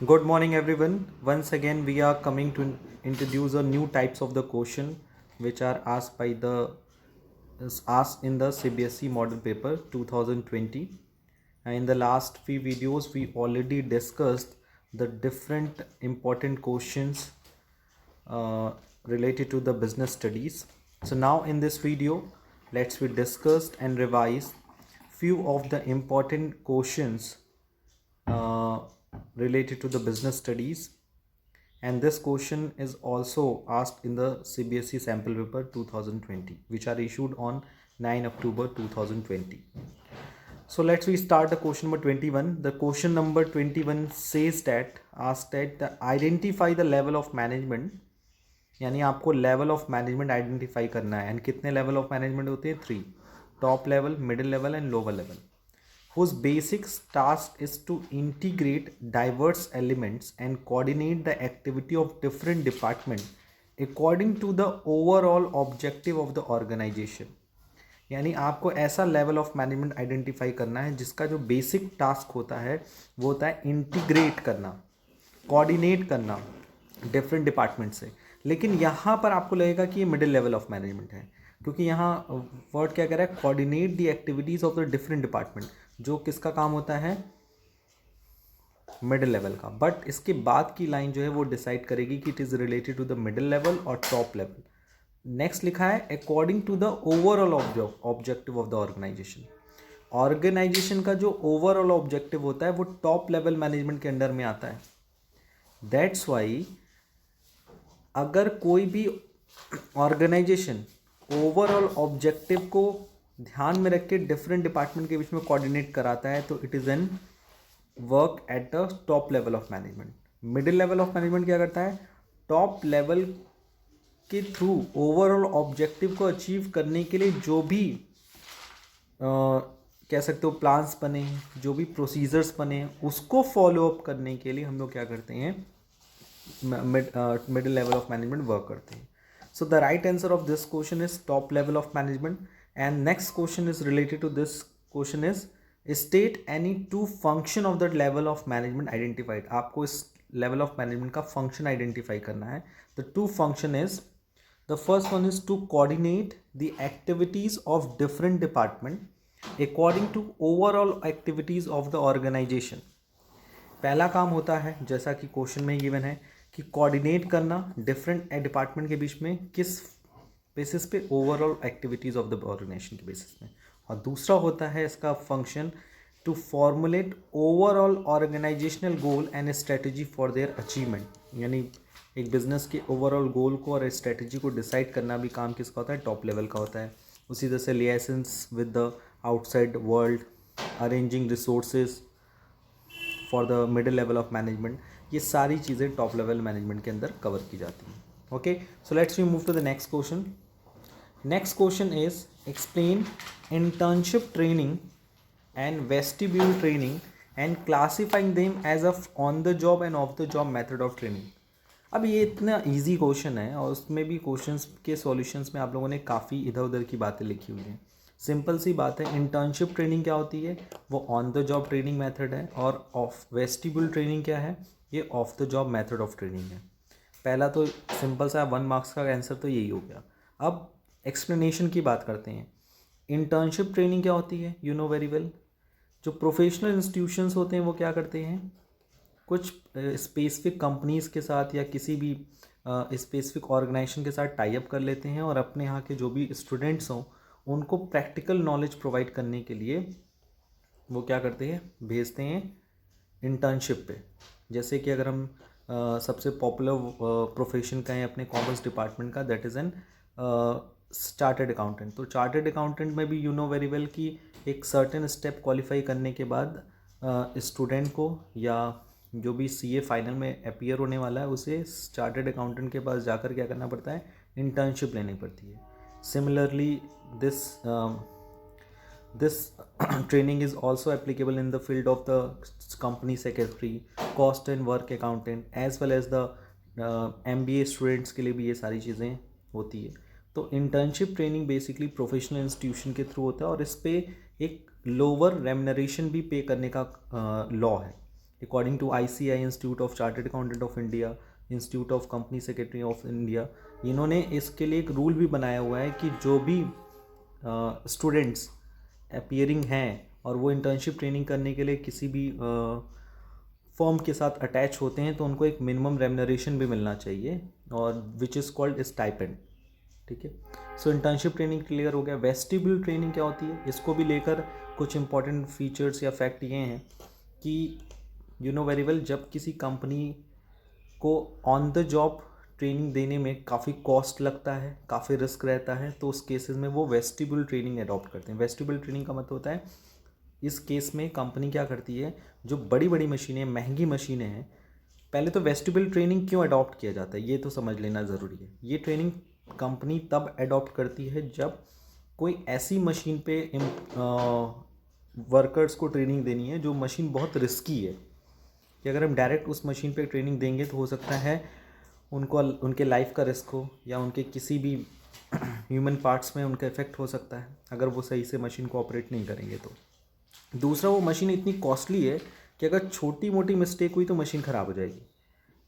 Good morning, everyone. Once again, we are coming to introduce a new types of the question which are asked by the is asked in the CBSE model paper 2020. And in the last few videos, we already discussed the different important questions related to the business studies. So now in this video, let's we discussed and revise few of the important questions uh, related to the business studies, and this question is also asked in the CBSE sample paper 2020 which are issued on 9 October 2020. So let's we start the question number 21. The question number 21 says that asked that identify the level of management, यानी आपको level of management identify करना है. And कितने level of management होते हैं? 3. Top level, middle level and lower level, whose basic task is to integrate diverse elements and coordinate the activity of different departments according to the overall objective of the organization. यानी आपको ऐसा level of management identify करना है जिसका जो basic task होता है वो होता है इंटीग्रेट करना, कोऑर्डिनेट करना डिफरेंट डिपार्टमेंट से. लेकिन यहाँ पर आपको लगेगा कि ये मिडिल लेवल ऑफ मैनेजमेंट है, क्योंकि यहाँ वर्ड क्या कह रहा है? Coordinate the activities of the different department, जो किसका काम होता है? मिडिल लेवल का. बट इसके बाद की लाइन जो है वो डिसाइड करेगी कि it is related to the middle level और टॉप लेवल. नेक्स्ट लिखा है according to the overall objective of the organization. Organization का जो ओवरऑल ऑब्जेक्टिव होता है वो टॉप लेवल मैनेजमेंट के अंडर में आता है. दैट्स वाई अगर कोई भी ऑर्गेनाइजेशन ओवरऑल ऑब्जेक्टिव को ध्यान में रख के डिफरेंट डिपार्टमेंट के बीच में कोऑर्डिनेट कराता है तो it is an work at the top level of management. Middle level of management क्या करता है? टॉप लेवल के थ्रू ओवरऑल ऑब्जेक्टिव को अचीव करने के लिए जो भी कह सकते हो प्लान्स बने, जो भी प्रोसीजर्स बने, उसको फॉलो अप करने के लिए हम लोग क्या करते हैं? Middle level of management work करते हैं. So the right answer of this question is top level of management. And next question is related to this question is state any two function of the level of management identified. आपको इस level of management का function identify करना है. The two function is, the first one is to coordinate the activities of different department according to overall activities of the organization. पहला काम होता है जैसा कि क्वेश्चन में गिवन है कि कोऑर्डिनेट करना डिफरेंट डिपार्टमेंट के बीच में, किस बेसिस पे? Overall activities of the organization के बेसिस में. और दूसरा होता है इसका function to formulate overall organizational goal and strategy for their achievement. यानी एक बिजनेस के ओवरऑल गोल को और स्ट्रेटजी को डिसाइड करना भी काम किसका होता है? टॉप लेवल का होता है. उसी तरह से liaisons with the outside world, arranging resources for the middle level of management, ये सारी चीज़ें टॉप लेवल मैनेजमेंट के अंदर कवर की जाती हैं. Okay, so let's we move to the next question. Next question is explain internship training and vestibule training and classifying them as a on the job and off the job method of training. अब ये इतना easy question है और उसमें भी questions के solutions में आप लोगों ने काफ़ी इधर उधर की बातें लिखी हुई हैं. सिंपल सी बात है, इंटर्नशिप ट्रेनिंग क्या होती है? वो on the job training method है. और ऑफ वेस्टिब्यूल ट्रेनिंग क्या है? ये of the job method of training है. पहला तो सिंपल सा 1 मार्क्स का आंसर तो यही हो गया. अब एक्सप्लेनेशन की बात करते हैं. इंटर्नशिप ट्रेनिंग क्या होती है? You know very well. जो प्रोफेशनल इंस्टीट्यूशंस होते हैं वो क्या करते हैं? कुछ स्पेसिफिक कंपनीज़ के साथ या किसी भी स्पेसिफिक ऑर्गेनाइजेशन के साथ टाई अप कर लेते हैं और अपने यहाँ के जो भी स्टूडेंट्स हों उनको प्रैक्टिकल नॉलेज प्रोवाइड करने के लिए वो क्या करते हैं? भेजते हैं इंटर्नशिप पे. जैसे कि अगर हम सबसे पॉपुलर प्रोफेशन कहें अपने कॉमर्स डिपार्टमेंट का, that is an chartered accountant. तो चार्टर्ड अकाउंटेंट में भी यू नो वेरी वेल कि एक सर्टेन स्टेप क्वालिफाई करने के बाद स्टूडेंट को या जो भी सीए फाइनल में अपीयर होने वाला है उसे चार्टर्ड अकाउंटेंट के पास जाकर क्या करना पड़ता है? इंटर्नशिप लेनी पड़ती है. Similarly this training is also applicable in the field of the company secretary, cost and work accountant, as well as the MBA students के लिए भी ये सारी चीज़ें होती है. तो internship training basically professional institution के थ्रू होता है और इस पर एक लोअर रेमनरेशन भी पे करने का लॉ है. According to ICAI, institute of chartered accountant of India, institute of company secretary of India, इन्होंने इसके लिए एक रूल भी बनाया हुआ है कि जो भी स्टूडेंट्स अपीयरिंग हैं और वो इंटर्नशिप ट्रेनिंग करने के लिए किसी भी फर्म के साथ अटैच होते हैं तो उनको एक मिनिमम रेम्यूनरेशन भी मिलना चाहिए, और विच इज़ कॉल्ड स्टाइपेंड। ठीक है, सो इंटर्नशिप ट्रेनिंग क्लियर हो गया। वेस्टिब्यूल ट्रेनिंग क्या होती है, इसको भी लेकर कुछ इंपॉर्टेंट फीचर्स या फैक्ट ये हैं कि यू नो वेरी वेल, जब किसी कंपनी को ऑन द जॉब ट्रेनिंग देने में काफ़ी कॉस्ट लगता है, काफ़ी रिस्क रहता है, तो उस केसेस में वो वेस्टिब्यूल ट्रेनिंग अडॉप्ट करते हैं। वेस्टिब्यूल ट्रेनिंग का मतलब होता है, इस केस में कंपनी क्या करती है, जो बड़ी बड़ी मशीनें, महंगी मशीनें हैं, पहले तो वेस्टिब्यूल ट्रेनिंग क्यों अडॉप्ट किया जाता है ये तो समझ लेना ज़रूरी है। ये ट्रेनिंग कंपनी तब अडॉप्ट करती है जब कोई ऐसी मशीन पे वर्कर्स को ट्रेनिंग देनी है जो मशीन बहुत रिस्की है, कि अगर हम डायरेक्ट उस मशीन पे ट्रेनिंग देंगे तो हो सकता है उनको उनके लाइफ का रिस्क हो, या उनके किसी भी ह्यूमन पार्ट्स में उनका इफेक्ट हो सकता है अगर वो सही से मशीन को ऑपरेट नहीं करेंगे तो। दूसरा, वो मशीन इतनी कॉस्टली है कि अगर छोटी मोटी मिस्टेक हुई तो मशीन ख़राब हो जाएगी,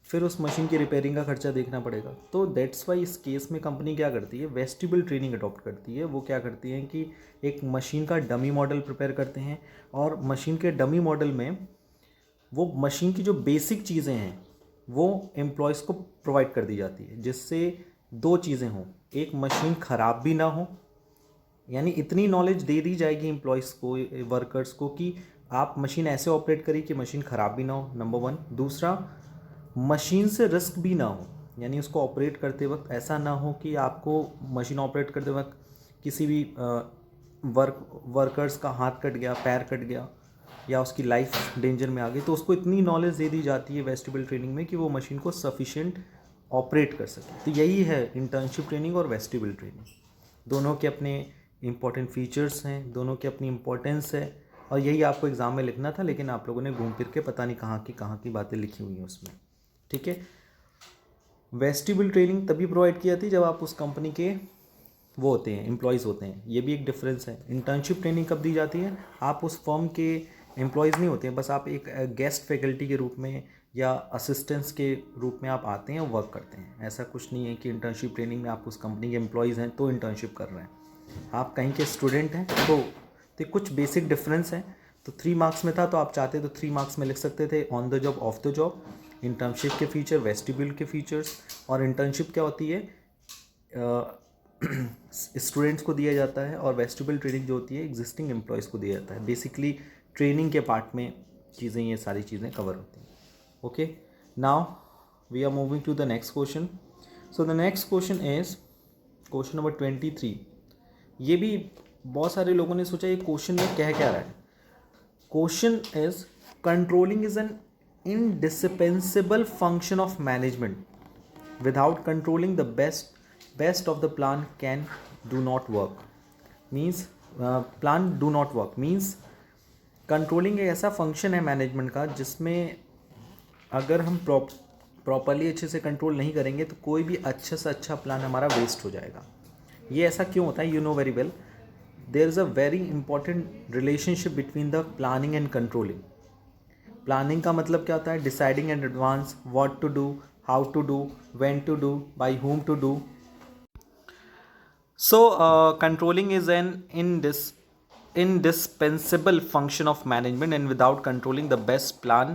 फिर उस मशीन की रिपेयरिंग का खर्चा देखना पड़ेगा। तो दैट्स वाई इस केस में कंपनी क्या करती है, वेस्टिब्यूल ट्रेनिंग अडॉप्ट करती है। वो क्या करती है कि एक मशीन का डमी मॉडल प्रिपेयर करते हैं, और मशीन के डमी मॉडल में वो मशीन की जो बेसिक चीज़ें हैं वो एम्प्लॉयज़ को प्रोवाइड कर दी जाती है, जिससे दो चीज़ें हों, एक मशीन ख़राब भी ना हो, यानी इतनी नॉलेज दे दी जाएगी एम्प्लॉयज़ को, वर्कर्स को, कि आप मशीन ऐसे ऑपरेट करिए कि मशीन ख़राब भी ना हो, नंबर वन। दूसरा, मशीन से रिस्क भी ना हो, यानी उसको ऑपरेट करते वक्त ऐसा ना हो कि आपको मशीन ऑपरेट करते वक्त किसी भी वर्कर्स का हाथ कट गया, पैर कट गया, या उसकी लाइफ डेंजर में आ गई, तो उसको इतनी नॉलेज दे दी जाती है वेस्टिब्यूल ट्रेनिंग में कि वो मशीन को सफिशिएंट ऑपरेट कर सके। तो यही है इंटर्नशिप ट्रेनिंग और वेस्टिब्यूल ट्रेनिंग। दोनों के अपने इंपॉर्टेंट फीचर्स हैं, दोनों की अपनी इंपॉर्टेंस है, और यही आपको एग्ज़ाम में लिखना था, लेकिन आप लोगों ने घूम फिर के पता नहीं कहाँ की बातें लिखी हुई हैं उसमें। ठीक है, वेस्टिब्यूल ट्रेनिंग तभी प्रोवाइड की जाती है जब आप उस कंपनी के वो होते हैं, एम्प्लॉयज़ होते हैं। ये भी एक डिफरेंस है। इंटर्नशिप ट्रेनिंग कब दी जाती है, आप उस फर्म के एम्प्लॉयज़ नहीं होते हैं, बस आप एक गेस्ट फैकल्टी के रूप में या असिस्टेंट्स के रूप में आप आते हैं और वर्क करते हैं। ऐसा कुछ नहीं है कि इंटर्नशिप ट्रेनिंग में आप उस कंपनी के एम्प्लॉयज़ हैं तो इंटर्नशिप कर रहे हैं, आप कहीं के स्टूडेंट हैं। तो कुछ बेसिक डिफरेंस है। तो 3 मार्क्स में था, तो आप चाहते तो 3 मार्क्स में लिख सकते थे on the job, of the job, internship के फीचर, वेस्टिब्यूल के फीचर्स। और इंटर्नशिप क्या होती है, स्टूडेंट्स को दिया जाता है, और वेस्टिब्यूल ट्रेनिंग जो होती है एग्जिस्टिंग एम्प्लॉयज़ को दिया जाता है। बेसिकली ट्रेनिंग के पार्ट में चीज़ें, ये सारी चीज़ें कवर होती हैं। Okay, now we are moving to the next question. So the next question is question number 23। ये भी बहुत सारे लोगों ने सोचा ये क्वेश्चन में कह क्या रहा है। Question is, controlling is an indispensable function of management. Without controlling, the best of the plan can do not work. Means plan do not work means controlling एक ऐसा फंक्शन है मैनेजमेंट का जिसमें अगर हम प्रॉपरली अच्छे से कंट्रोल नहीं करेंगे तो कोई भी अच्छा से अच्छा प्लान हमारा वेस्ट हो जाएगा। ये ऐसा क्यों होता है, you know very well, there is a very important relationship between the planning and controlling. Planning का मतलब क्या होता है, deciding in advance what to do, how to do, when to do, by whom to do. So controlling is an indispensable function of management, and without controlling the best plan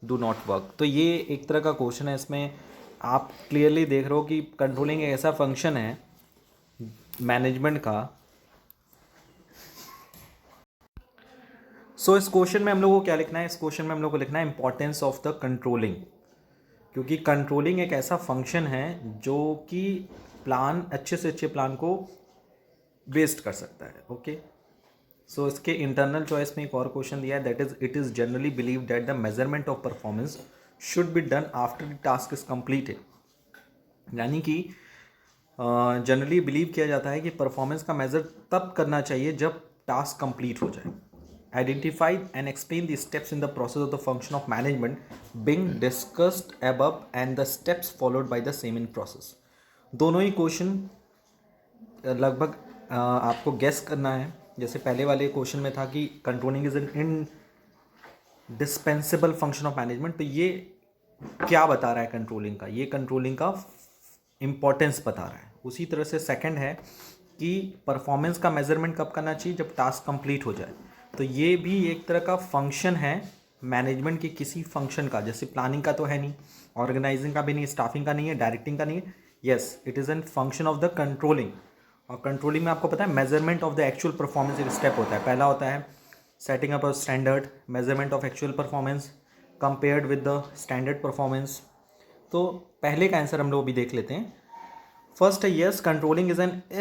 do not work। तो ये एक तरह का question है, इसमें आप clearly देख रहे हो कि कंट्रोलिंग एक ऐसा फंक्शन है मैनेजमेंट का। सो इस क्वेश्चन में हम लोग को क्या लिखना है, इस क्वेश्चन में हम लोग को लिखना है इंपॉर्टेंस ऑफ द कंट्रोलिंग, क्योंकि कंट्रोलिंग एक ऐसा फंक्शन है जो कि प्लान, अच्छे से अच्छे प्लान को वेस्ट कर सकता है। ओके, सो इसके इंटरनल चॉइस में एक और क्वेश्चन दिया है, that is it is generally believe that the measurement of performance should be done after the task is completed. यानी कि जनरली बिलीव किया जाता है कि परफॉर्मेंस का मेजर तब करना चाहिए जब टास्क कंप्लीट हो जाए। Identify and explain the steps in the process of the function of management being discussed above and the steps followed by the same in process. दोनों ही क्वेश्चन लगभग आपको गेस करना है। जैसे पहले वाले क्वेश्चन में था कि controlling is N dispensable function of management. तो ये क्या बता रहा है कंट्रोलिंग का? ये कंट्रोलिंग का इंपॉर्टेंस बता रहा है। उसी तरह से सेकंड है कि परफॉर्मेंस का मेजरमेंट कब करना चाहिए? जब टास्क कंप्लीट हो जाए। तो ये भी एक तरह का फंक्शन है मैनेजमेंट के किसी फंक्शन का। जैसे प्लानिंग का तो है नहीं, ऑर्गेनाइजिंग का भी नहीं, स्टाफिंग का नहीं है, डायरेक्टिंग का नहीं है। Yes, it is an function of the controlling. और कंट्रोलिंग में आपको पता है measurement of the actual performance एक स्टेप होता है। पहला होता है setting up a standard, measurement of actual performance compared with the standard performance. तो पहले का आंसर हम लोग अभी देख लेते हैं। First, yes, controlling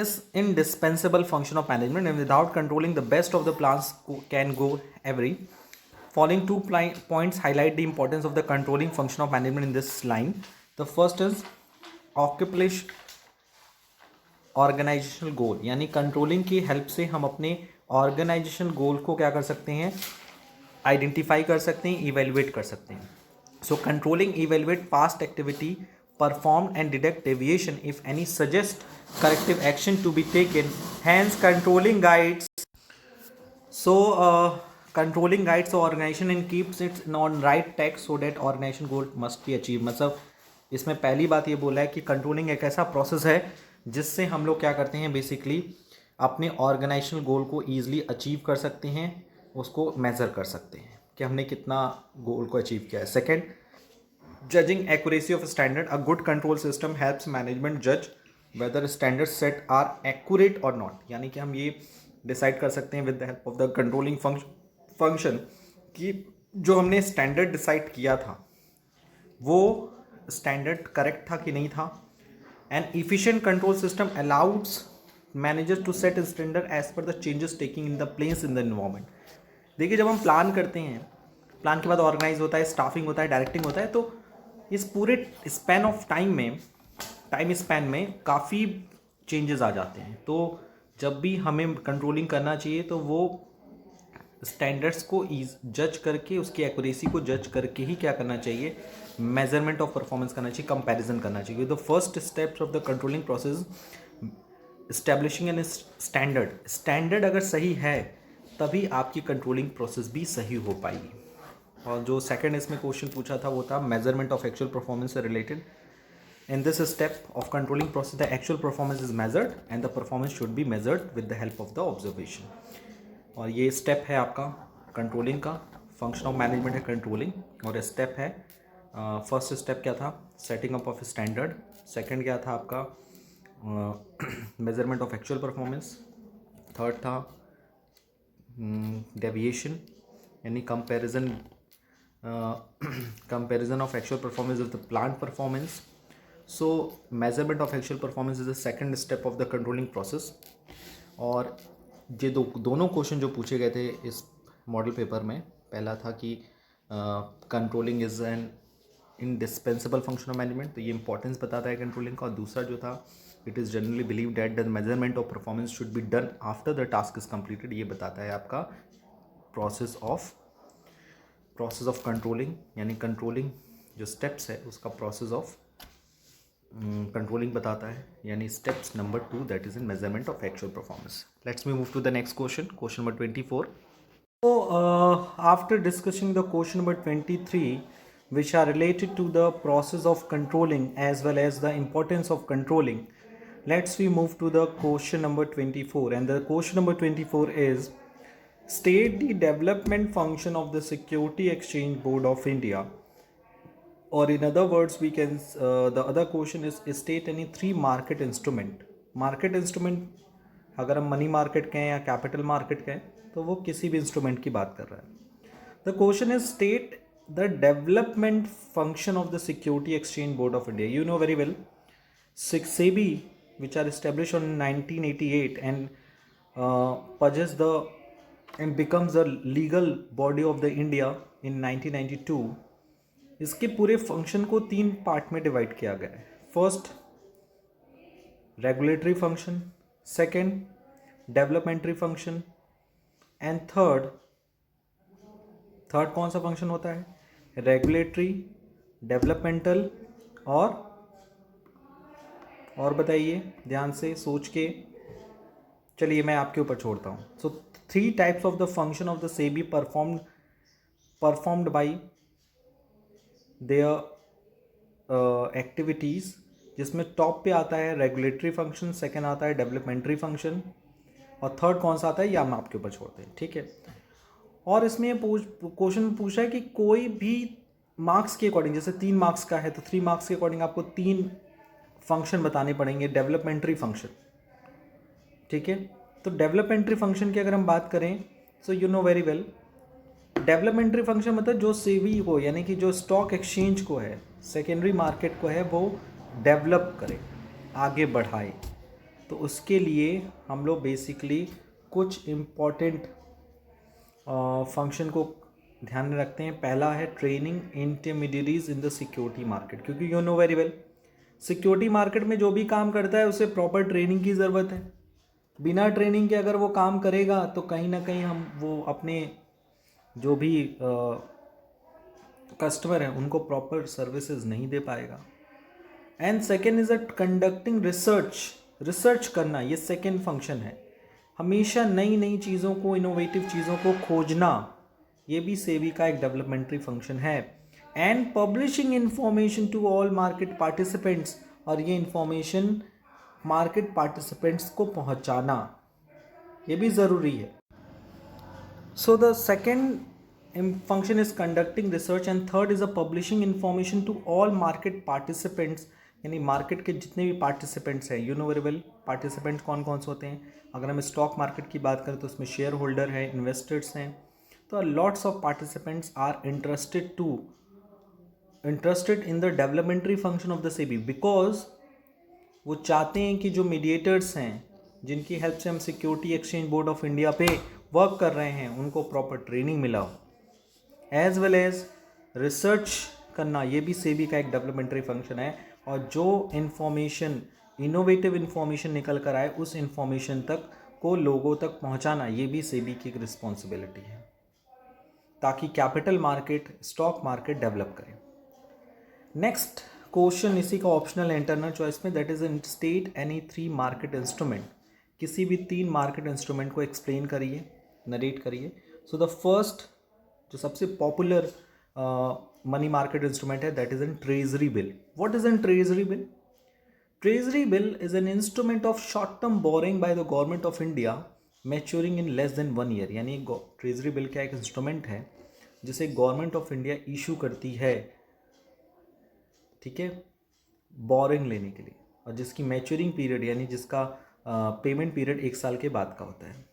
is indispensable function of management, and without controlling, the best of the plans can go awry. Following two points highlight the importance of the controlling function of management in this line. The first is accomplish organisational goal, यानी controlling की help से हम अपने organisation गोल को क्या कर सकते हैं? आइडेंटिफाई कर सकते हैं, इवेल्युएट कर सकते हैं। सो controlling evaluate past activity performed and detect deviation if any suggest corrective action to be taken. Hence controlling guides controlling guides the organization and keeps it on right track so that organization goal must be achieved. मतलब इसमें पहली बात ये बोला है कि controlling एक ऐसा प्रोसेस है जिससे हम लोग क्या करते हैं, बेसिकली अपने ऑर्गेनाइजेशनल गोल को ईजिली अचीव कर सकते हैं, उसको मेज़र कर सकते हैं कि हमने कितना गोल को अचीव किया है। Second, judging accuracy of a standard. A good control system helps management judge whether standards set are accurate or not. यानी कि हम ये डिसाइड कर सकते हैं with the help of the controlling function कि जो हमने स्टैंडर्ड डिसाइड किया था वो स्टैंडर्ड करेक्ट था कि नहीं था। An efficient control system allows managers to set standard as per the changes taking in the place in the environment. देखिए, जब हम प्लान करते हैं, प्लान के बाद ऑर्गेनाइज होता है, स्टाफिंग होता है, डायरेक्टिंग होता है, तो इस पूरे टाइम स्पैन में काफ़ी चेंजेस आ जाते हैं। तो जब भी हमें कंट्रोलिंग करना चाहिए तो वो स्टैंडर्ड्स को जज करके, उसकी एक्यूरेसी को जज करके ही क्या करना चाहिए? मेजरमेंट ऑफ परफॉर्मेंस करना चाहिए, कंपैरिजन करना चाहिए। The first steps of the controlling process establishing an standard अगर सही है तभी आपकी कंट्रोलिंग प्रोसेस भी सही हो पाएगी। और जो सेकंड इसमें क्वेश्चन पूछा था वो था मेजरमेंट ऑफ एक्चुअल परफॉर्मेंस से related. In this step of controlling process the actual performance is measured and the performance should be measured with the help of the observation. और ये स्टेप है आपका कंट्रोलिंग का, फंक्शन ऑफ मैनेजमेंट है controlling. और step है, first step क्या था? Setting up of standard. Second क्या था आपका? Measurement of actual performance. Third था डेविएशन, यानी comparison of actual performance with the planned performance. So measurement of actual performance is the second step of the controlling process. और ये दोनों question जो पूछे गए थे इस मॉडल पेपर में, पहला था कि controlling is N indispensable function of management, तो ये इंपॉर्टेंस बताता है कंट्रोलिंग का। और दूसरा जो था, it is generally believe that the measurement of performance should be done after the task is completed. ये बताता है आपका प्रोसेस ऑफ कंट्रोलिंग, यानी कंट्रोलिंग जो स्टेप्स है उसका प्रोसेस ऑफ कंट्रोलिंग बताता है, यानी steps number 2 that is in measurement of actual performance. Let's me move to the next question, question number 24. So after discussing the question number 23 which are related to the process of controlling as well as the importance of controlling, let's we move to the question number 24. And the question number 24 is, state the development function of the Security Exchange Board of India. Or in other words, we can the other question is, state any 3 market instrument. Market instrument अगर हम money market कहें या capital market कहें तो वो किसी भी instrument की बात कर रहा है। The question is, state the development function of the security exchange board of India. You know very well, SEBI, which are established in 1988 and purges the and becomes the legal body of the India in 1992. इसके पूरे function को 3 part में divide किया गया है. First, regulatory function, second developmental function, and third कौन सा function होता है? रेगुलेटरी, डेवलपमेंटल और बताइए ध्यान से सोच के. चलिए मैं आपके ऊपर छोड़ता हूँ. सो 3 types of the function of the SEBI performed performed by there activities, जिसमें टॉप पे आता है रेगुलेटरी फंक्शन, सेकेंड आता है डेवलपमेंट्री फंक्शन, और थर्ड कौन सा आता है ये हम आपके ऊपर छोड़ते हैं, ठीक है। और इसमें ये क्वेश्चन पूछा है कि कोई भी मार्क्स के अकॉर्डिंग, जैसे 3 मार्क्स का है तो 3 मार्क्स के अकॉर्डिंग आपको 3 फंक्शन बताने पड़ेंगे डेवलपमेंट्री फंक्शन, ठीक है। तो डेवलपमेंट्री फंक्शन की अगर हम बात करें, so you know very well, developmental function मतलब जो सेबी को, यानी कि जो स्टॉक एक्सचेंज को है, सेकेंडरी मार्केट को है, वो डेवलप करे, आगे बढ़ाए। तो उसके लिए हम लोग बेसिकली कुछ इम्पॉर्टेंट फंक्शन को ध्यान में रखते हैं। पहला है training intermediaries in the security market, क्योंकि you know very well security market में जो भी काम करता है उसे प्रॉपर ट्रेनिंग की ज़रूरत है। बिना ट्रेनिंग के अगर वो काम करेगा तो कहीं ना कहीं हम वो अपने जो भी कस्टमर हैं उनको प्रॉपर सर्विसेज नहीं दे पाएगा। And second is a conducting research, research करना ये सेकेंड फंक्शन है। हमेशा नई नई चीज़ों को, इनोवेटिव चीज़ों को खोजना, ये भी सेबी का एक डेवलपमेंट्री फंक्शन है। And publishing information to all market participants, और ये इंफॉर्मेशन मार्केट पार्टिसिपेंट्स को पहुंचाना ये भी ज़रूरी है। So the second function is conducting research and third is a publishing information to all market participants, यानी मार्केट के जितने भी पार्टिसिपेंट्स हैं, you know very well participants कौन कौन से होते हैं। अगर हम स्टॉक मार्केट की बात करें तो उसमें शेयर होल्डर है, इन्वेस्टर्स हैं, तो lots of participants are interested in the developmental function of the SEBI, because वो चाहते हैं कि जो मीडिएटर्स हैं जिनकी हेल्प से हम security exchange board of India पे वर्क कर रहे हैं उनको प्रॉपर ट्रेनिंग मिला हो, एज वेल एज रिसर्च करना, ये भी सेबी का एक डेवलपमेंट्री फंक्शन है। और जो इन्फॉर्मेशन, इनोवेटिव इन्फॉर्मेशन निकल कर आए उस इन्फॉर्मेशन तक को लोगों तक पहुंचाना, ये भी सेबी की एक रिस्पॉन्सिबिलिटी है, ताकि capital market, stock market develop करें। नेक्स्ट क्वेश्चन इसी का ऑप्शनल इंटरनल चॉइस में, that is in state any 3 market instrument, किसी भी 3 मार्केट इंस्ट्रूमेंट को एक्सप्लेन करिए, नरेट करिए। सो द फर्स्ट जो सबसे पॉपुलर मनी मार्केट इंस्ट्रूमेंट है that is an treasury bill. What is an treasury bill? Treasury bill is an instrument of short term borrowing by the government of India maturing in less than 1 year. यानी treasury bill का एक instrument है जिसे government of India issue करती है, ठीक है, boring लेने के लिए, और जिसकी मैच्योरिंग पीरियड यानी जिसका पेमेंट पीरियड 1 साल के बाद का होता है।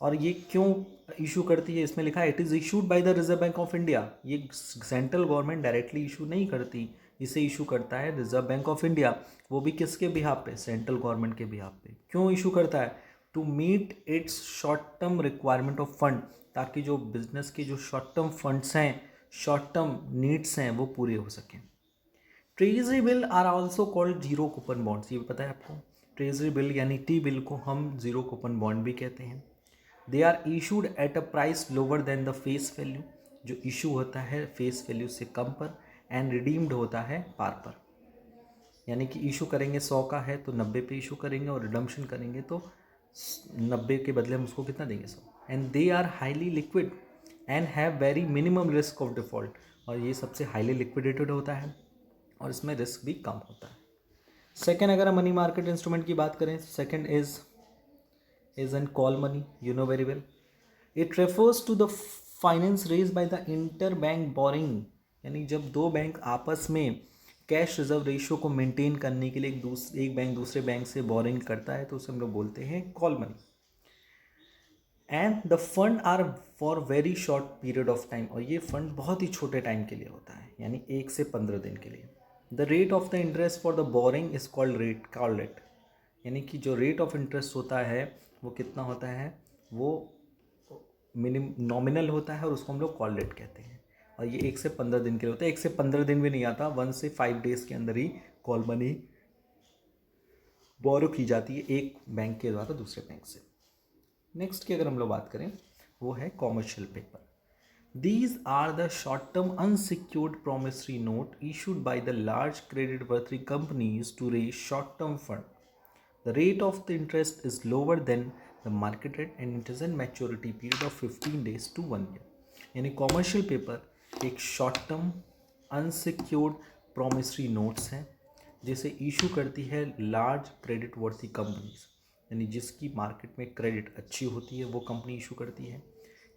और ये क्यों इशू करती है, इसमें लिखा है it is issued by the reserve bank of India. ये सेंट्रल गवर्नमेंट डायरेक्टली इशू नहीं करती, इसे इशू करता है रिजर्व बैंक ऑफ इंडिया, वो भी किसके बिहाफ पे, सेंट्रल गवर्नमेंट के बिहाफ पे। क्यों इशू करता है? To meet its short term requirement of fund, ताकि जो बिजनेस के जो शॉर्ट टर्म फंड्स हैं, शॉर्ट टर्म नीड्स हैं, वो पूरे हो सकें। Treasury bill are also called zero coupon bonds, ये पता है आपको? ट्रेजरी बिल यानी टी बिल को हम जीरो कूपन बॉन्ड भी कहते हैं। They are issued at a price lower than the face value, जो इशू होता है फेस वैल्यू से कम पर, एंड रिडीम्ड होता है पार पर। यानी कि इशू करेंगे 100 का है तो 90 पे इशू करेंगे, और रिडम्पशन करेंगे तो 90 के बदले हम उसको कितना देंगे, 100। And they are highly liquid and have very minimum risk of default, और ये सबसे हाईली लिक्विडेटेड होता है और इसमें रिस्क भी कम होता है। सेकेंड, अगर हम मनी मार्केट इंस्ट्रूमेंट की बात करें, second is an call money, you know very well. It refers to the finance raised by the interbank borrowing, यानी जब दो बैंक आपस में कैश रिजर्व रेशियो को मेंटेन करने के लिए एक बैंक दूसरे बैंक से बोरिंग करता है तो उसे हम लोग बोलते हैं call money. And the fund are for very short period of time, और ये फंड बहुत ही छोटे टाइम के लिए होता है, यानी 1 से 15 दिन के लिए। The rate of the interest for the boring is called rate, यानी कि जो रेट ऑफ इंटरेस्ट होता है वो कितना होता है, वो नॉमिनल होता है और उसको हम लोग कॉल रेट कहते हैं। और ये 1 से 15 दिन के लिए होता है, 1 से 15 दिन भी नहीं आता, 1 से 5 डेज के अंदर ही कॉल मनी बोरो की जाती है एक बैंक के द्वारा दूसरे बैंक से। नेक्स्ट की अगर हम लोग बात करें वो है commercial paper. These are the short term unsecured promissory note issued by the large credit worthy companies to raise short term fund. The rate of the interest is lower than the market rate and it is in maturity period of 15 days to 1 year. यानी commercial paper एक short term unsecured promissory notes हैं जिसे issue करती है large credit worthy companies, यानी जिसकी market में credit अच्छी होती है वो कंपनी इशू करती है।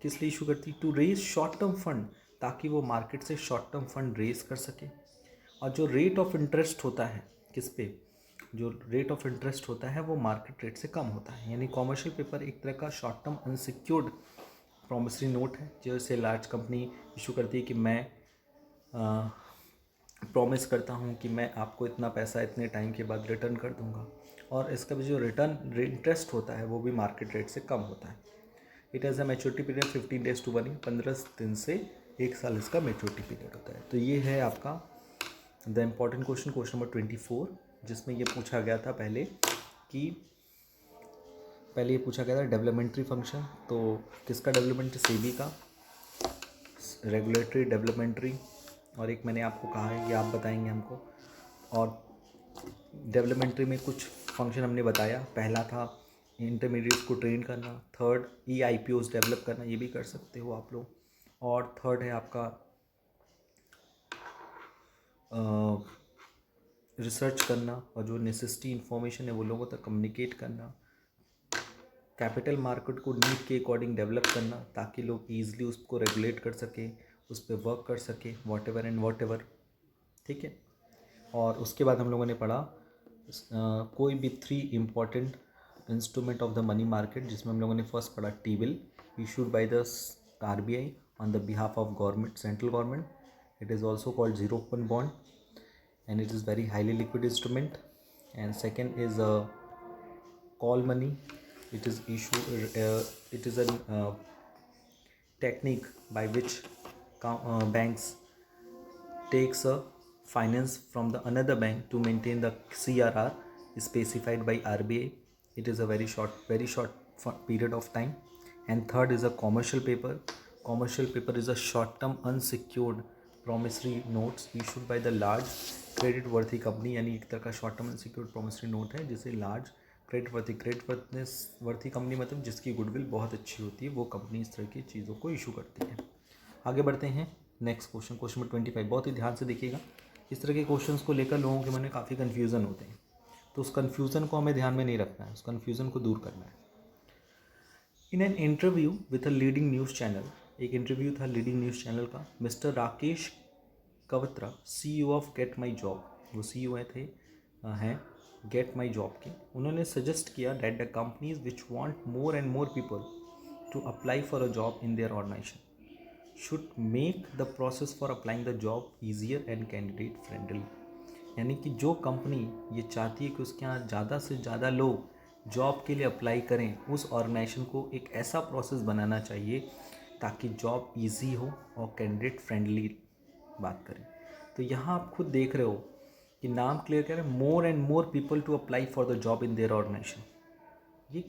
किस लिए इशू करती है? To raise short term fund, ताकि वो मार्केट से शॉर्ट टर्म फंड रेज कर सके। और जो रेट ऑफ इंटरेस्ट होता है किस पे, जो रेट ऑफ इंटरेस्ट होता है वो मार्केट रेट से कम होता है। यानी कॉमर्शियल पेपर एक तरह का short term unsecured promissory note है जैसे लार्ज कंपनी इशू करती है कि मैं प्रॉमिस करता हूँ कि मैं आपको इतना पैसा इतने टाइम के बाद रिटर्न कर दूंगा, और इसका भी जो रिटर्न इंटरेस्ट होता है वो भी मार्केट रेट से कम होता है। It has a maturity period 15 days to 1 year, 15 दिन से 1 साल इसका मैच्योरिटी पीरियड होता है। तो ये है आपका द इम्पॉर्टेंट क्वेश्चन नंबर 24, जिसमें ये पूछा गया था पहले ये पूछा गया था डेवलपमेंट्री फंक्शन, तो किसका डेवलपमेंट? सेबी का, रेगुलेटरी, डेवलपमेंट्री, और एक मैंने आपको कहा है कि आप बताएंगे हमको। और डेवलपमेंट्री में कुछ फंक्शन हमने बताया, पहला था इंटरमीडिएट्स को ट्रेन करना, थर्ड EIPOs डेवलप करना, ये भी कर सकते हो आप लोग, और थर्ड है आपका रिसर्च करना, और जो नेसेसिटी इन्फॉर्मेशन है वो लोगों तक कम्युनिकेट करना, कैपिटल मार्केट को नीड के अकॉर्डिंग डेवलप करना ताकि लोग ईजिली उसको रेगुलेट कर सकें, उस पर वर्क कर सकें, वॉट एवर। ठीक है। और उसके बाद हम लोगों ने पढ़ा कोई भी 3 important instrument of the money market, जिसमें हम लोगों ने फर्स्ट पढ़ा T-bill issued by the RBI on the behalf of government, central government. It is also called zero coupon bond and it is very highly liquid instrument. And second is call money. It is it is a technique by which banks takes a finance from the another bank to maintain the CRR specified by RBI. It is a very short period of time. And third is a commercial paper. Commercial paper is a short term unsecured promissory notes issued by the large credit worthy company, यानी एक तरह का short term unsecured promissory note है जिसे large credit worthy company मतलब जिसकी goodwill बहुत अच्छी होती है वो कंपनी इस तरह की चीज़ों को इशू करती है। आगे बढ़ते हैं नेक्स्ट क्वेश्चन नंबर 25। बहुत ही ध्यान से देखिएगा, इस तरह के क्वेश्चंस को लेकर लोगों के मन में काफ़ी कन्फ्यूज़न होते हैं, तो उस कन्फ्यूज़न को हमें ध्यान में नहीं रखना है, उस कन्फ्यूज़न को दूर करना है। In an interview with a leading news channel, एक इंटरव्यू था लीडिंग न्यूज़ चैनल का, mister Rakesh Kawatra, CEO of Get My Job, वो CEO हैं गेट माई जॉब के, उन्होंने सजेस्ट किया that the companies which want more and more people to apply for a job in their organisation should make the process for applying the job easier and candidate friendly. यानी कि जो company ये चाहती है कि उसके यहाँ ज़्यादा से ज़्यादा लोग जॉब के लिए अप्लाई करें, उस ऑर्गेनाइजेशन को एक ऐसा प्रोसेस बनाना चाहिए ताकि जॉब ईजी हो और कैंडिडेट फ्रेंडली बात करें। तो यहाँ आप खुद देख रहे हो कि नाम क्लियर करें, more and more people to apply for the job in their organization. ये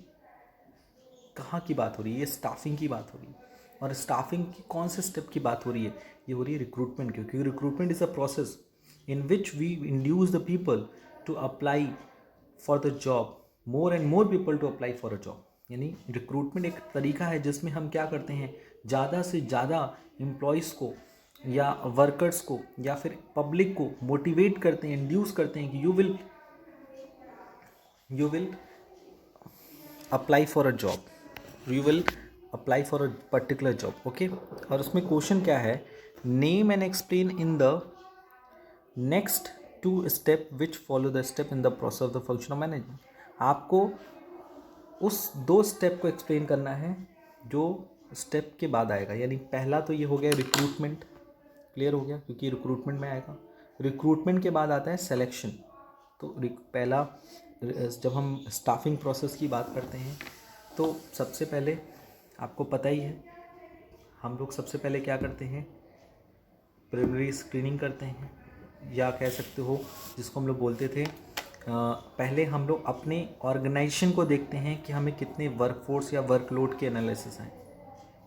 कहाँ की बात हो रही है? ये स्टाफिंग की बात हो रही है। और स्टाफिंग की कौन से स्टेप की बात हो रही है? ये हो रही है रिक्रूटमेंट की, क्योंकि recruitment is a process in which we induce the people to apply for the job, more and more people to apply for a job. यानी रिक्रूटमेंट एक तरीका है जिसमें हम क्या करते हैं, ज़्यादा से ज़्यादा एम्प्लॉयज़ को या वर्कर्स को या फिर पब्लिक को मोटिवेट करते हैं, इंड्यूस करते हैं कि you will apply for a job, you will apply for a particular job. Okay. और उसमें क्वेश्चन क्या है, name and explain in the next 2 step which follow the step in the process of the function of management. आपको उस 2 step को explain करना है जो स्टेप के बाद आएगा। यानी पहला तो ये हो गया रिक्रूटमेंट, क्लियर हो गया, क्योंकि रिक्रूटमेंट में आएगा। रिक्रूटमेंट के बाद आता है सिलेक्शन। तो पहला, जब हम स्टाफिंग प्रोसेस की बात करते हैं तो सबसे पहले आपको पता ही है हम लोग सबसे पहले क्या करते हैं, प्रिलिमिनरी स्क्रीनिंग करते हैं, या कह सकते हो जिसको हम लोग बोलते थे पहले हम लोग अपने ऑर्गेनाइजेशन को देखते हैं कि हमें कितने वर्कफोर्स या वर्कलोड के एनालिसिस हैं।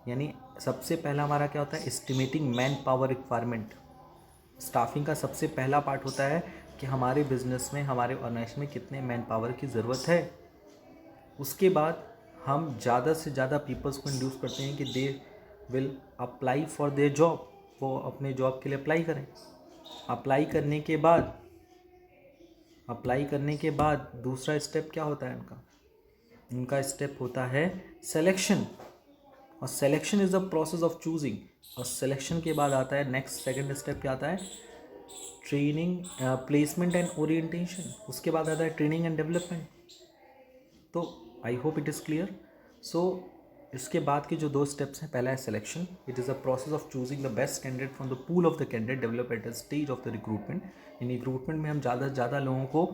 यानी सबसे पहला हमारा क्या होता है, estimating man power requirement. Staffing का सबसे पहला पार्ट होता है कि हमारे बिजनेस में, हमारे ऑर्गेनाइजेशन में कितने मैन पावर की ज़रूरत है। उसके बाद हम ज़्यादा से ज़्यादा पीपल्स को इंड्यूस करते हैं कि they will apply for their job, वो अपने जॉब के लिए अप्लाई करें। अप्लाई करने के बाद दूसरा स्टेप क्या होता है उनका स्टेप होता है सिलेक्शन। और selection is the process of choosing. और सिलेक्शन के बाद आता है नेक्स्ट सेकंड स्टेप क्या आता है, ट्रेनिंग, प्लेसमेंट एंड ओरिएंटेशन। उसके बाद आता है ट्रेनिंग एंड डेवलपमेंट। तो I hope it is clear. So इसके बाद के जो 2 स्टेप्स हैं, पहला है selection, it is a process of choosing the best candidate from the pool of the candidate develop at the stage of the recruitment. इन recruitment में हम ज़्यादा से ज़्यादा लोगों को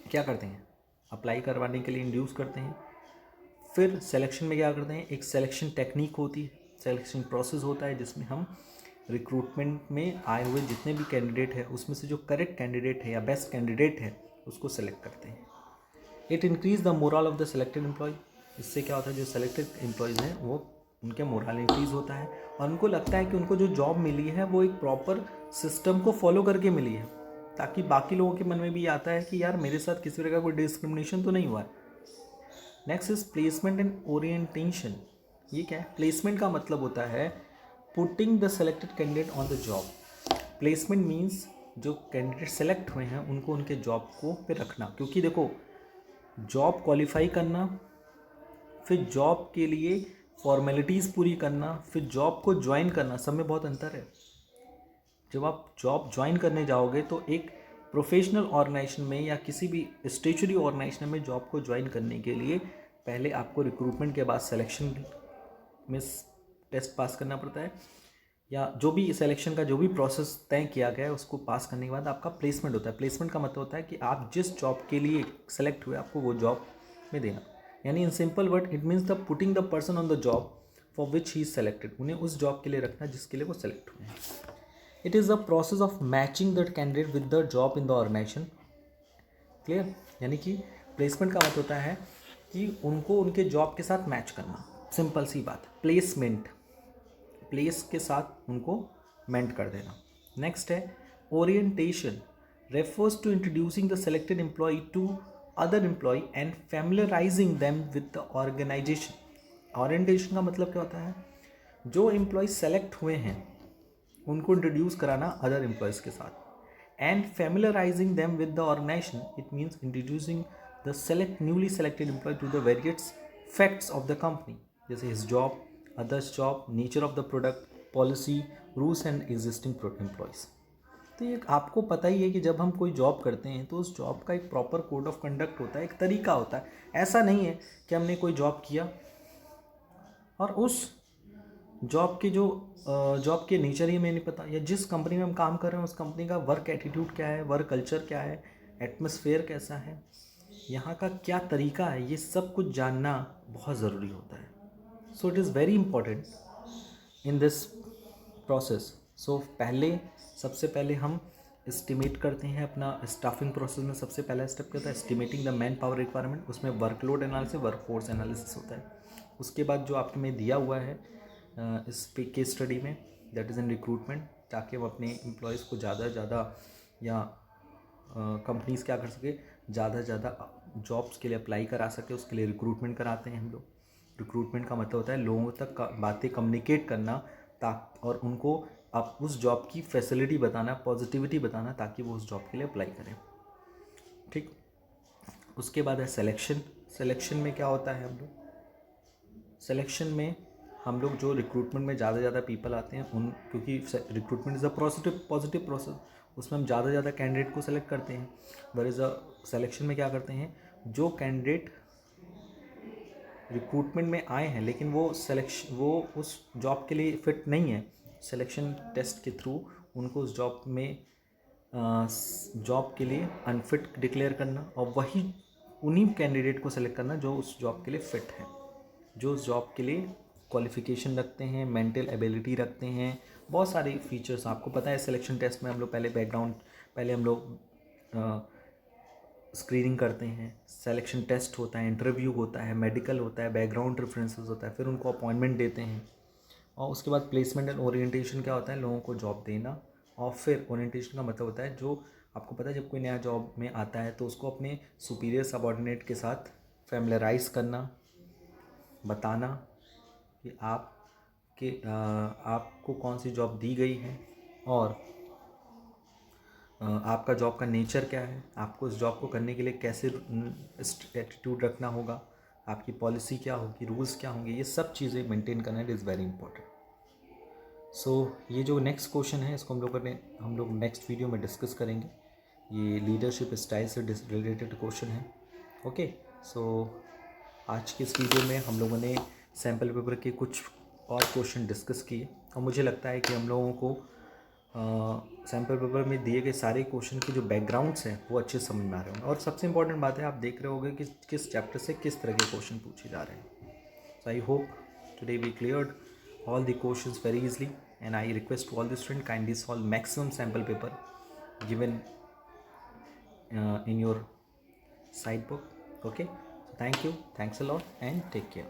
क्या करते हैं, अप्लाई करवाने के लिए इंड्यूस करते हैं। फिर सिलेक्शन में क्या करते हैं, एक सिलेक्शन टेक्निक होती है, सिलेक्शन प्रोसेस होता है जिसमें हम रिक्रूटमेंट में आए हुए जितने भी कैंडिडेट है उसमें से जो करेक्ट कैंडिडेट है या बेस्ट कैंडिडेट है उसको सेलेक्ट करते हैं। It increase the morale of the selected employ. इससे क्या होता है, जो सेलेक्टेड एम्प्लॉयज़ हैं वो उनके मोरल इंक्रीज़ होता है और उनको लगता है कि उनको जो जॉब मिली है वो एक प्रॉपर सिस्टम को फॉलो करके मिली है, ताकि बाकी लोगों के मन में भी आता है कि यार मेरे साथ किसी तरह का कोई डिस्क्रिमिनेशन तो नहीं हुआ है। Next is placement and orientation. ये क्या है, प्लेसमेंट का मतलब होता है putting the selected candidate on the job. Placement means जो कैंडिडेट सेलेक्ट हुए हैं उनको उनके जॉब को पे रखना। क्योंकि देखो, जॉब क्वालिफाई करना, फिर जॉब के लिए फॉर्मेलिटीज़ पूरी करना, फिर जॉब को ज्वाइन करना, सब में बहुत अंतर है। जब आप जॉब ज्वाइन करने जाओगे तो एक प्रोफेशनल ऑर्गेनाइजेशन में या किसी भी स्टेचुरी ऑर्गेनाइजेशन में जॉब को ज्वाइन करने के लिए पहले आपको रिक्रूटमेंट के बाद सिलेक्शन में टेस्ट पास करना पड़ता है, या जो भी सिलेक्शन का जो भी प्रोसेस तय किया गया है उसको पास करने के बाद आपका प्लेसमेंट होता है। प्लेसमेंट का मतलब होता है कि आप जिस जॉब के लिए सेलेक्ट हुए आपको वो जॉब में देना। यानी in simple word it means the putting the person on the job for which he is selected. उन्हें उस जॉब के लिए रखना जिसके लिए वो सेलेक्ट हुए हैं। It is the process of matching the candidate with the job in the organization. Clear? यानी कि प्लेसमेंट का मतलब होता है कि उनको उनके जॉब के साथ मैच करना। सिंपल सी बात, प्लेसमेंट, प्लेस के साथ उनको मेंट कर देना। नेक्स्ट है orientation, refers to introducing the selected employee to other employee and familiarising them with the organisation. Orientation का मतलब क्या होता है, जो एम्प्लॉय सेलेक्ट हुए हैं उनको इंट्रोड्यूस कराना अदर एम्प्लॉयज़ के साथ। And familiarising them with the organisation, it means introducing the newly selected employee to the various facts of the company, जैसे his job, others job, nature of the product, policy, rules and existing employees. तो ये आपको पता ही है कि जब हम कोई जॉब करते हैं तो उस जॉब का एक प्रॉपर कोड ऑफ कंडक्ट होता है, एक तरीका होता है। ऐसा नहीं है कि हमने कोई जॉब किया और उस जॉब के नेचर ही हमें नहीं पता, या जिस कंपनी में हम काम कर रहे हैं उस कंपनी का वर्क एटीट्यूड क्या है, वर्क कल्चर क्या है, एटमॉस्फेयर कैसा है, यहाँ का क्या तरीका है, ये सब कुछ जानना बहुत ज़रूरी होता है। So it is very important in this process. So सबसे पहले हम एस्टिमेट करते हैं अपना स्टाफिंग प्रोसेस में। सबसे पहला स्टेप क्या होता है, estimating the man power requirement. उसमें वर्कलोड एनालिसिस, वर्कफोर्स एनालिसिस होता है। उसके बाद जो आपके में दिया हुआ है इस केस स्टडी में, दैट इज़ इन रिक्रूटमेंट, ताकि हम अपने एम्प्लॉयज़ को ज़्यादा से ज़्यादा या कंपनीज़ क्या कर सके, ज़्यादा से ज़्यादा जॉब्स के लिए अप्लाई करा सके, उसके लिए रिक्रूटमेंट कराते हैं हम लोग। रिक्रूटमेंट का मतलब होता है लोगों तक बातें कम्युनिकेट करना और उनको आप उस जॉब की फैसिलिटी बताना, पॉजिटिविटी बताना, ताकि वो उस जॉब के लिए अप्लाई करें। ठीक, उसके बाद है सिलेक्शन। सिलेक्शन में क्या होता है, सिलेक्शन में हम लोग जो रिक्रूटमेंट में ज़्यादा से ज़्यादा पीपल आते हैं क्योंकि recruitment is a positive process, उसमें हम ज़्यादा से ज़्यादा कैंडिडेट को सेलेक्ट करते हैं। वेयर इज़ अ सिलेक्शन में क्या करते हैं, जो कैंडिडेट रिक्रूटमेंट में आए हैं लेकिन वो उस जॉब के लिए फिट नहीं है, सिलेक्शन टेस्ट के थ्रू उनको उस जॉब के लिए अनफिट डिक्लेयर करना, और वही उन्हीं कैंडिडेट को सेलेक्ट करना जो उस जॉब के लिए फ़िट है, जो उस जॉब के लिए क्वालिफ़िकेशन रखते हैं, मेंटल एबिलिटी रखते हैं, बहुत सारे फीचर्स। आपको पता है सिलेक्शन टेस्ट में हम लोग पहले हम लोग स्क्रीनिंग करते हैं, सिलेक्शन टेस्ट होता है, इंटरव्यू होता है, मेडिकल होता है, बैकग्राउंड रेफरेंसेस होता है, फिर उनको अपॉइंटमेंट देते हैं। और उसके बाद प्लेसमेंट एंड ओरिएंटेशन क्या होता है, लोगों को जॉब देना। और फिर ओरिएंटेशन का मतलब होता है, जो आपको पता है जब कोई नया जॉब में आता है तो उसको अपने सुपीरियर सबऑर्डिनेट के साथ फैमिलराइज करना, बताना कि आप कि आपको कौन सी जॉब दी गई है और आपका जॉब का नेचर क्या है, आपको इस जॉब को करने के लिए कैसे एटीट्यूड रखना होगा, आपकी पॉलिसी क्या होगी, रूल्स क्या होंगे, ये सब चीज़ें मेंटेन करना इज़ वेरी इंपॉर्टेंट। सो ये जो नेक्स्ट क्वेश्चन है इसको हम लोग नेक्स्ट वीडियो में डिस्कस करेंगे। ये लीडरशिप स्टाइल से रिलेटेड क्वेश्चन है। ओके, सो आज के इस वीडियो में हम लोगों ने सैम्पल पेपर के कुछ और क्वेश्चन डिस्कस किए और मुझे लगता है कि हम लोगों को सैम्पल पेपर में दिए गए सारे क्वेश्चन के जो बैकग्राउंड्स हैं वो अच्छे समझ में आ रहे होंगे। और सबसे इंपॉर्टेंट बात है, आप देख रहे होंगे कि किस चैप्टर से किस तरह के क्वेश्चन पूछे जा रहे हैं। So I hope today we cleared all the questions very easily, and I request to all the students kindly solve maximum sample paper given in your side book. Okay, so thank you, thanks a lot, and take care.